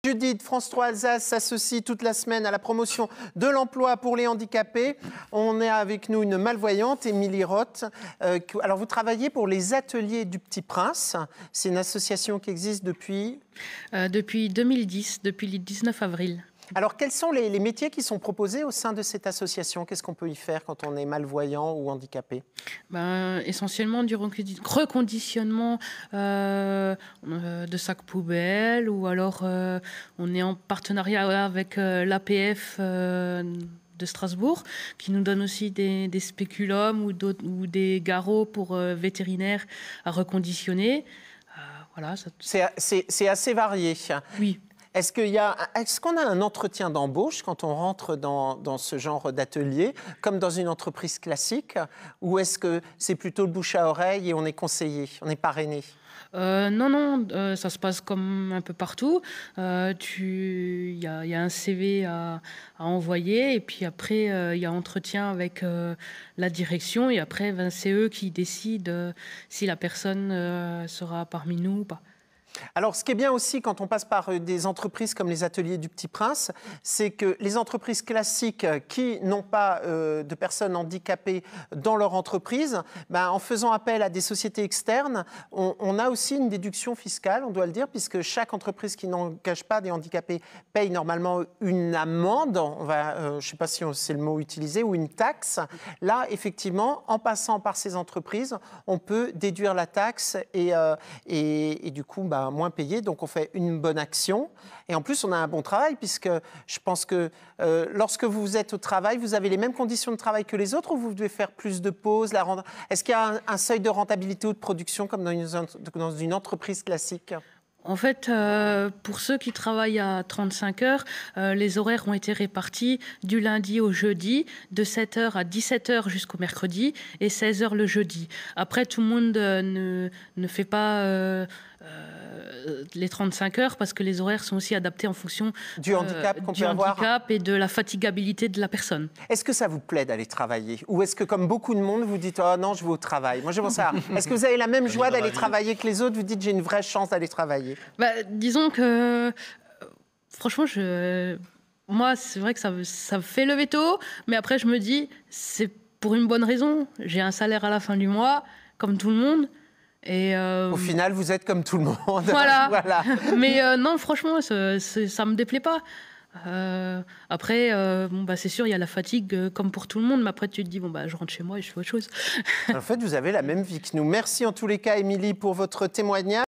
Judith, France 3 Alsace s'associe toute la semaine à la promotion de l'emploi pour les handicapés. On est avec nous une malvoyante, Émilie Roth. Alors, vous travaillez pour les Ateliers du Petit Prince. C'est une association qui existe depuis... Depuis 2010, depuis le 19 avril. Alors, quels sont les métiers qui sont proposés au sein de cette association? Qu'est-ce qu'on peut y faire quand on est malvoyant ou handicapé? Essentiellement du reconditionnement de sacs poubelles, ou alors on est en partenariat avec l'APF de Strasbourg, qui nous donne aussi des spéculums ou des garrots pour vétérinaires à reconditionner. Voilà, c'est assez varié. Oui. Est-ce qu'on a un entretien d'embauche quand on rentre dans ce genre d'atelier, comme dans une entreprise classique, ou est-ce que c'est plutôt le bouche à oreille et on est conseillé, on est parrainé? Non, ça se passe comme un peu partout. Il y a un CV à envoyer, et puis après, il y a entretien avec la direction, et après, c'est eux qui décident si la personne sera parmi nous ou pas. Alors, ce qui est bien aussi quand on passe par des entreprises comme les Ateliers du Petit Prince, c'est que les entreprises classiques qui n'ont pas de personnes handicapées dans leur entreprise, en faisant appel à des sociétés externes, on a aussi une déduction fiscale, on doit le dire, puisque chaque entreprise qui n'engage pas des handicapés paye normalement une amende, je ne sais pas si c'est le mot utilisé, ou une taxe. Là, effectivement, en passant par ces entreprises, on peut déduire la taxe et du coup, moins payé, donc on fait une bonne action. Et en plus, on a un bon travail, puisque je pense que lorsque vous êtes au travail, vous avez les mêmes conditions de travail que les autres, ou vous devez faire plus de pauses? Est-ce qu'il y a un seuil de rentabilité ou de production comme dans une entreprise classique? En fait, pour ceux qui travaillent à 35 heures, les horaires ont été répartis du lundi au jeudi, de 7 h à 17 h jusqu'au mercredi, et 16 h le jeudi. Après, tout le monde ne fait pas les 35 heures, parce que les horaires sont aussi adaptés en fonction du handicap qu'on peut avoir, handicap et de la fatigabilité de la personne. Est-ce que ça vous plaît d'aller travailler? Ou est-ce que, comme beaucoup de monde, vous dites « Oh non, je vais au travail ». Moi, je pense ça. Est-ce que vous avez la même joie d'aller travailler que les autres? Vous dites « J'ai une vraie chance d'aller travailler ». Disons que, franchement, moi, c'est vrai que ça me fait lever tôt, mais après, je me dis, c'est pour une bonne raison. J'ai un salaire à la fin du mois, comme tout le monde. Et au final, vous êtes comme tout le monde. Voilà. Voilà. Mais non, franchement, ça me déplaît pas. Après, c'est sûr, il y a la fatigue comme pour tout le monde, mais après tu te dis, je rentre chez moi et je fais autre chose. En fait, vous avez la même vie que nous. Merci en tous les cas, Émilie, pour votre témoignage.